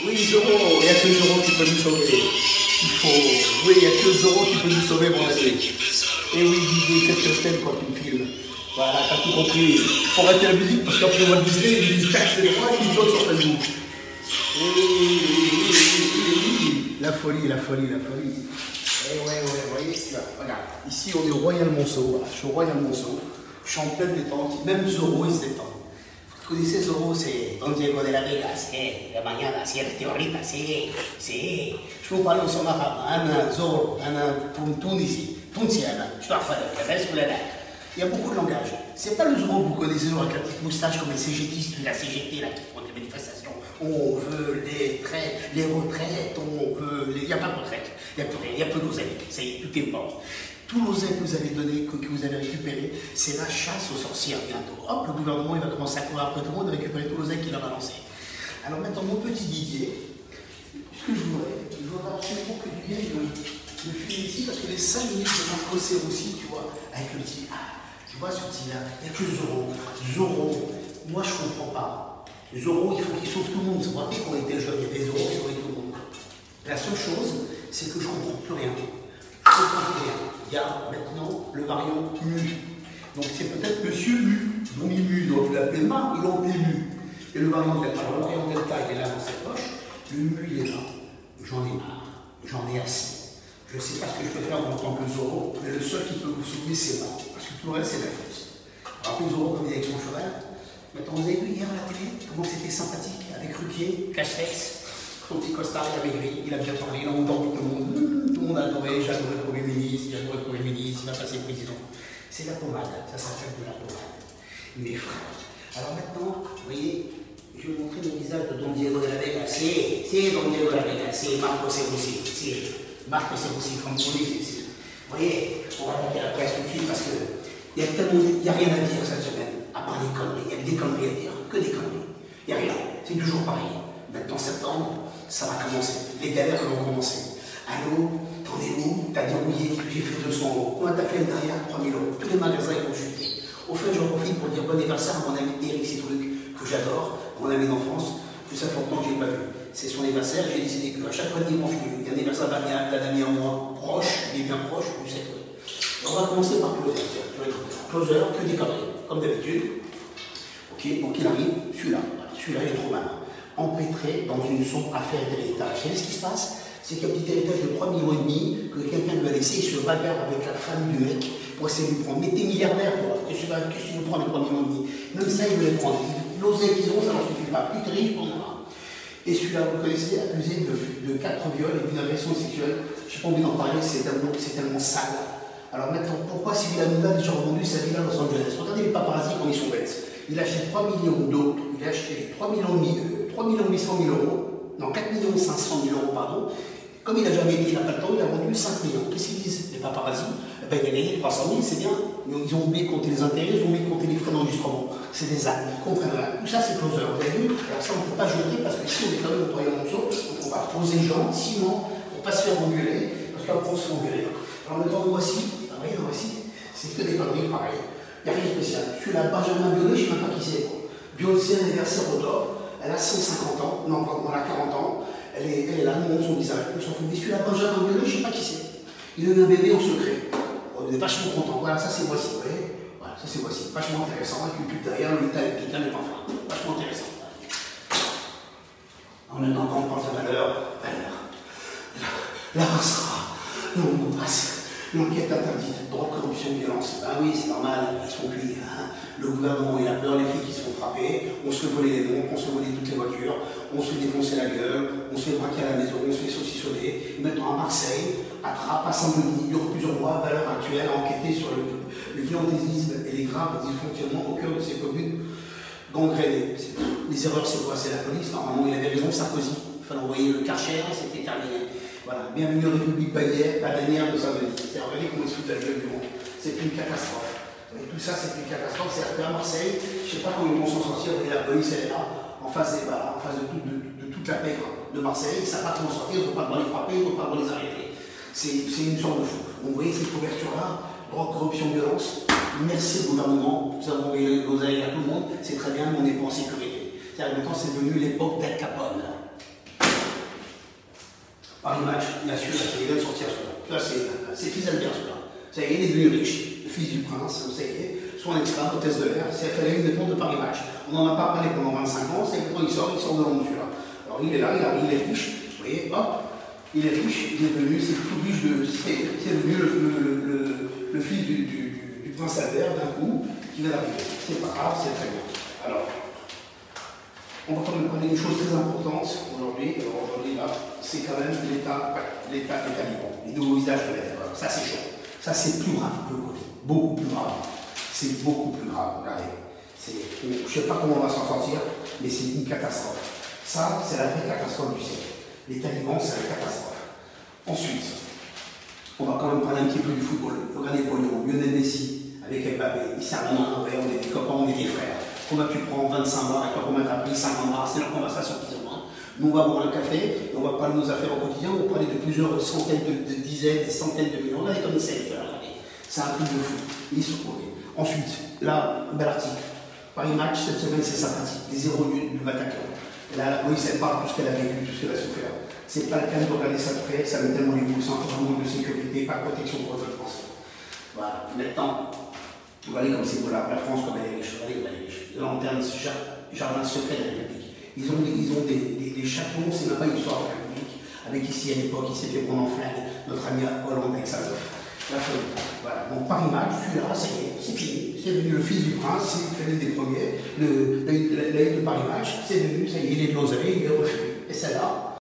Oui, Zoro, il n'y a que Zoro qui peut nous sauver. Il faut... Oui, il n'y a que Zoro qui peut nous sauver, mon ami. Et oui, Didier, qu'est-ce que je t'aime quand tu me filmes. Voilà, t'as tout compris. Il faut arrêter la musique parce qu'après Walt Disney, il cache les droits et il bloque sur Facebook. Oui, la folie, la folie, la folie. Eh ouais, vous voyez, là, regarde. Ici, on est au Royal Monceau. Voilà. Je suis au Royal Monceau. Je suis en pleine détente. Même Zoro, il se détend. Vous connaissez Zoro, c'est Don Diego de la Vegas. La mañana, siete horitas, si. Je vous parle en son arabe. Ana Zoro, Ana Tunisi, Tunisiana. Je dois faire la belle sous la date. Il y a beaucoup de langage. C'est pas le Zoro que vous connaissez avec la petite moustache comme les CGTistes, la CGT là, qui font des manifestations. On veut les retraites, on veut... Il n'y a pas de retraite, il n'y a plus rien, il n'y a plus d'oseille, ça y est, tout est mort. Tout l'oseille que vous avez donné, que vous avez récupéré, c'est la chasse aux sorcières bientôt. Hop, le gouvernement il va commencer à courir après tout le monde et récupérer tout l'oseille qu'il a balancé. Alors maintenant, mon petit Didier, ce que je voudrais absolument que tu viennes me filmer ici, parce que les 5 minutes de Marco aussi, tu vois, avec le petit... Tu vois ce petit-là, il n'y a que Zoro. Zoro, moi je ne comprends pas. Zoro, il faut qu'il sauve tout le monde. Vous vous rappelez qu'on était jeunes, il y avait Zoro qui sauvait tout le monde. La seule chose, c'est que je ne comprends plus rien. Je ne comprends plus rien. Il y a maintenant le variant Mu. Donc c'est peut-être Monsieur Mu. Ils l'ont mis Mu, donc ils l'appelaient Ma, ils l'ont appelé Mu. Et le variant Delta, il est là dans cette poche. Le Mu, il est là. J'en ai marre. J'en ai assez. Je ne sais pas ce que je peux faire en tant que Zoro, mais le seul qui peut vous sauver, c'est moi. Parce que tout le reste, c'est la force. Rappelez Zoro comme il est avec son cheval. Maintenant, vous avez vu hier à la télé comment c'était sympathique avec Ruquier, cache-face, son petit costard, il a maigri, il a bien parlé, il a endormi tout le monde. Tout le monde a adoré, j'ai adoré le Premier ministre, il va passer président. C'est la pommade, ça s'appelle de la pommade. Mes frères. Alors maintenant, vous voyez, je vais vous montrer le visage de Don Diego de la Vega. C'est Don Diego de la Vega, c'est Marco Serossi. Marco Serossi, comme vous voyez. Vous voyez, on va attaquer la presse tout de suite parce que il n'y a rien à dire cette semaine, à part des conneries. Il y a des conneries à dire, que des conneries. Il n'y a rien, c'est toujours pareil. Maintenant, septembre, ça va commencer. Les galères vont commencer. Allô, t'en es où? T'as dérouillé, j'ai fait 200 €. Combien t'as fait derrière? 3 000 €. Tous les magasins ils vont chuter. Au fait, j'en profite pour dire bon anniversaire à mon ami Eric Citruc, que j'adore, mon ami d'enfance, que ça fait longtemps que je n'ai pas vu. C'est son anniversaire, j'ai décidé qu'à chaque fois dimanche, il y a un anniversaire d'un ami à moi, proche, mais bien proche, du secteur. On va commencer par Closer. Closer, que des conneries, comme d'habitude. Ok, donc il arrive, celui-là il est trop malin. Empêtré dans une sombre affaire d'héritage. Vous savez ce qui se passe? C'est qu'il y a un petit héritage de 3,5 millions que quelqu'un lui a laissé, il se bagarre avec la femme du mec pour essayer de lui prendre. Mais t'es milliardaire, quoi. Qu'est-ce que tu veux prendre les 3,5 millions? Même ça, il veut les prendre. L'oseille qu'ils ont, ça n'en suffit pas. Plus riche pour moi. Et celui-là, vous connaissez, accusé de 4 viols et d'une agression sexuelle. Je n'ai pas envie d'en parler, c'est tellement sale. Alors maintenant, pourquoi si Hanouna a déjà revendu sa villa à Los Angeles? Regardez les paparazzis comme ils sont bêtes. Il a acheté 3 millions d'autres, il a acheté 3 800 000 €, non 4 500 000 €, pardon. Comme il n'a jamais été, il n'a pas le temps, il a vendu 5 millions. Qu'est-ce qu'ils disent, les paparazzis? Ben, il a gagné 300 000, c'est bien. Mais ils ont oublié de compter les intérêts, ils ont oublié de compter les frais d'enregistrement. C'est des ânes, ils comprennent rien. Tout ça, c'est Closer, vous avez vu? Alors ça, on ne peut pas jeter parce que si on est quand même au Royal Monceau, donc on va poser gentiment pour ne pas se faire engueuler, parce qu'après on se fait engueuler. Alors maintenant, voici, c'est que des conneries pareilles. Il n'y a rien de spécial. Celui-là, Benjamin Biolay, je ne sais même pas qui c'est. Beyoncé, anniversaire au top. Elle a 150 ans, non, pardon, elle a 40 ans. Elle est là, nous montre son visage. On s'en fout. Mais celui-là, Benjamin Biolay, je ne sais pas qui c'est. Il a eu un bébé en secret. On est vachement content. Voilà, ça c'est voici, vous voyez. Voilà, ça c'est voici. Vachement intéressant. Avec une pute derrière, le métal qui calme les parfums. Vachement intéressant. En même temps, quand on parle de valeur, la rincera. Non, on passe. L'enquête interdite, drogue, corruption, violence. Ah oui, c'est normal, ils sont cuits. Hein. Le gouvernement, il a peur, les flics, ils se font frapper. On se fait voler les montres, on se fait voler toutes les voitures. On se fait défoncer la gueule, on se fait braquer à la maison, on se fait saucissonner. Maintenant à Marseille, à Trappes, à Saint-Denis, il y aura plusieurs mois, valeur actuelle, à enquêter sur le clientélisme et les graves dysfonctionnements au cœur de ces communes gangrénées. Les erreurs, c'est quoi? C'est la police. Normalement, il avait raison, Sarkozy. Il fallait envoyer le Karcher et c'était terminé. Voilà, bienvenue en République bananière de Saint-Denis. C'est regardez comment ils se foutent la gueule du monde. C'est une catastrophe. Et tout ça, c'est une catastrophe. C'est à Marseille, je ne sais pas comment ils vont s'en sortir, et la police, elle est là, en face de toute la pègre de Marseille. Ils ne savent pas comment sortir, ils n'ont pas le droit de les frapper, ils n'ont pas le droit de les arrêter. C'est une sorte de fou. Donc, vous voyez cette couverture-là, drogue, corruption, violence. Merci au gouvernement, nous avons envoyé l'oseille à tout le monde, c'est très bien, mais on n'est pas en sécurité. C'est-à-dire maintenant, c'est devenu l'époque d'Al Capone. Paris Match, bien sûr, il vient de sortir celui-là. C'est fils d'Albert celui-là. Ça y est, il est devenu riche, le fils du prince, ça y est, son expert, hôtesse de l'air, c'est la une des ponts de Paris Match. On n'en a pas parlé pendant 25 ans, c'est quand il sort de l'ombre celui-là. Alors il est là, il est riche, vous voyez, hop, il est riche, il est devenu, c'est le plus riche de. C'est devenu le fils du prince Albert d'un coup, qui va d'arriver. C'est pas grave, c'est très bien. Alors, on va quand même parler d'une chose très importante aujourd'hui. Alors aujourd'hui, là, c'est quand même l'État des talibans, les nouveaux visages de l'État. Ça, c'est chaud. Ça, c'est plus grave que le Covid. Beaucoup plus grave. C'est beaucoup plus grave. Regardez. Je ne sais pas comment on va s'en sortir, mais c'est une catastrophe. Ça, c'est la vraie catastrophe du siècle. Les talibans, c'est la catastrophe. Ensuite, on va quand même parler un petit peu du football. Regardez Pognon, Lionel Messi, avec Mbappé. Ils servent la main, on est des copains, on est des frères. Comment tu prends 25 bars, et comment tu as pris 50 bars, c'est leur conversation qu'ils ont. Nous, on va boire un café, on va parler de nos affaires au quotidien, on va parler de plusieurs centaines, de dizaines, des centaines de millions. Regardez comme ils savent faire, regardez. C'est un truc de fou. Ils sont courés. Ensuite, là, bel article. Paris Match, cette semaine, c'est sympathique. Les 0 du Bataclan. Et là, la police, elle parle de tout ce qu'elle a vécu, tout ce qu'elle a souffert. C'est pas le cas de regarder ça de près, ça met tellement les boules, c'est encore un manque de sécurité, pas de protection pour les Français. Voilà. Maintenant, regardez comme c'est beau là, la France, comme elle est riche. Regardez comme elle est riche. Les lanternes, jardin secret de la République. Ils ont des châteaux, c'est même pas une histoire de la République, avec ici à l'époque, il s'est fait prendre en flingue, notre ami Hollande avec sa meuf. La folie. Voilà. Donc Paris Match, celui-là, ça y est, c'est fini. C'est devenu le fils du prince, c'est l'un des premiers. L'œil de Paris Match, c'est devenu, ça y est, il est de l'oseille, il est refait. Et celle-là,